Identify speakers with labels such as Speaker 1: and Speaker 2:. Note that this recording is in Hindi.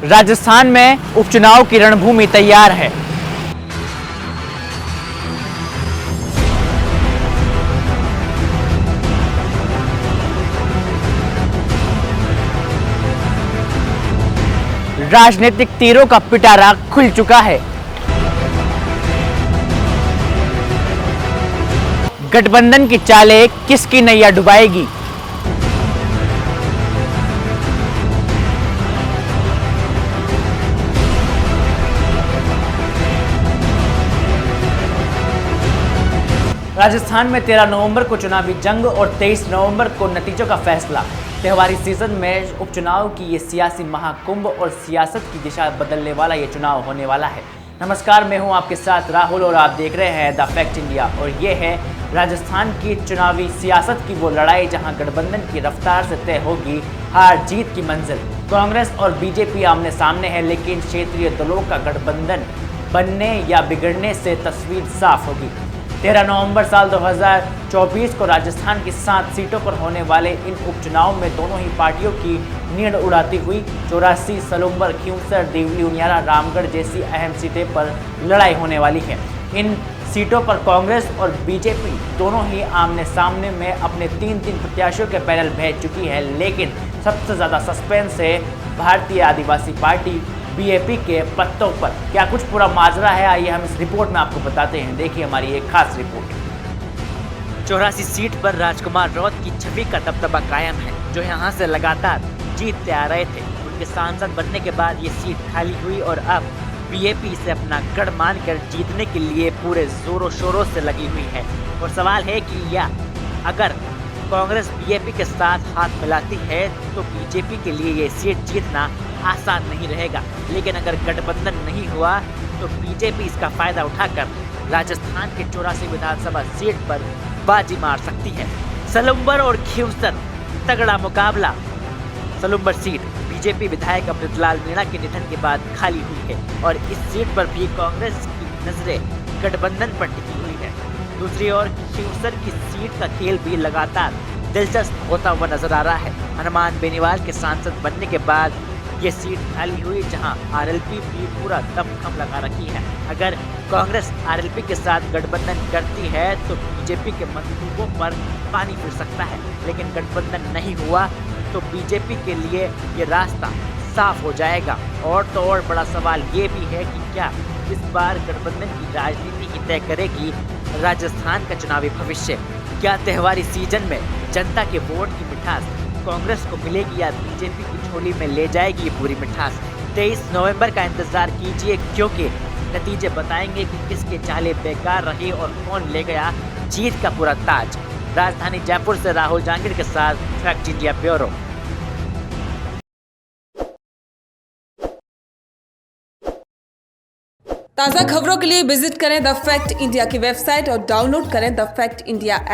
Speaker 1: राजस्थान में उपचुनाव की रणभूमि तैयार है। राजनीतिक तीरों का पिटारा खुल चुका है। गठबंधन की चालें किसकी नैया डुबाएगी? राजस्थान में 13 नवंबर को चुनावी जंग और 23 नवंबर को नतीजों का फैसला। त्योहारी सीजन में उपचुनाव की ये सियासी महाकुंभ और सियासत की दिशा बदलने वाला ये चुनाव होने वाला है। नमस्कार, मैं हूं आपके साथ राहुल और आप देख रहे हैं द फैक्ट इंडिया। और ये है राजस्थान की चुनावी सियासत की वो लड़ाई जहां गठबंधन की रफ्तार से तय होगी हार जीत की मंजिल। कांग्रेस और बीजेपी आमने सामने है, लेकिन क्षेत्रीय दलों का गठबंधन बनने या बिगड़ने से तस्वीर साफ होगी। 13 नवंबर साल 2024 को राजस्थान की 7 सीटों पर होने वाले इन उपचुनाव में दोनों ही पार्टियों की नींद उड़ाती हुई 84 सलुम्बर, खींवसर, देवली, उनियारा, रामगढ़ जैसी अहम सीटें पर लड़ाई होने वाली है। इन सीटों पर कांग्रेस और बीजेपी दोनों ही आमने सामने में अपने 3 प्रत्याशियों के पैनल भेज चुकी है, लेकिन सबसे ज़्यादा सस्पेंस है भारतीय आदिवासी पार्टी बीएपी के पत्तों पर। क्या कुछ पूरा माजरा है, आइए हम इस रिपोर्ट में आपको बताते हैं। देखिए हमारी एक खास रिपोर्ट। 84 सीट पर राजकुमार रौत की छवि का दबदबा कायम है, जो यहां से लगातार जीतते आ रहे थे। उनके सांसद बनने के बाद ये सीट खाली हुई और अब बीएपी से अपना गढ़ मानकर जीतने के लिए पूरे जोरों शोरों से लगी हुई है। और सवाल है कि या अगर कांग्रेस बीएपी के साथ हाथ मिलाती है तो बीजेपी के लिए ये सीट जीतना आसान नहीं रहेगा। लेकिन अगर गठबंधन नहीं हुआ तो बीजेपी इसका फायदा उठाकर राजस्थान के 84 विधानसभा सीट पर बाजी मार सकती है। सलुम्बर और खींवसर तगड़ा मुकाबला। सलुम्बर सीट बीजेपी विधायक अमृतलाल मीणा के निधन के बाद खाली हुई है और इस सीट पर भी कांग्रेस की नजरें गठबंधन पर टिकी हुई है। दूसरी ओर खींवसर की सीट का खेल भी लगातार दिलचस्प होता हुआ नजर आ रहा है। हनुमान बेनीवाल के सांसद बनने के बाद ये सीट खाली हुई, जहां आरएलपी भी पूरा दमखम लगा रखी है। अगर कांग्रेस आरएलपी के साथ गठबंधन करती है तो बीजेपी के मंसूबों पर पानी फिर सकता है, लेकिन गठबंधन नहीं हुआ तो बीजेपी के लिए ये रास्ता साफ हो जाएगा। और तो और बड़ा सवाल ये भी है कि क्या इस बार गठबंधन की राजनीति ही तय करेगी राजस्थान का चुनावी भविष्य। क्या त्योहारी सीजन में जनता के वोट की मिठास कांग्रेस को मिलेगी या बीजेपी की झोली में ले जाएगी ये पूरी मिठास। 23 नवंबर का इंतजार कीजिए, क्योंकि नतीजे बताएंगे कि किसके चाले बेकार रहे और कौन ले गया जीत का पूरा ताज। राजधानी जयपुर से राहुल जांगीर के साथ फैक्ट इंडिया ब्यूरो।
Speaker 2: ताज़ा खबरों के लिए विजिट करें द फैक्ट इंडिया की वेबसाइट और डाउनलोड करें द फैक्ट इंडिया ऐप।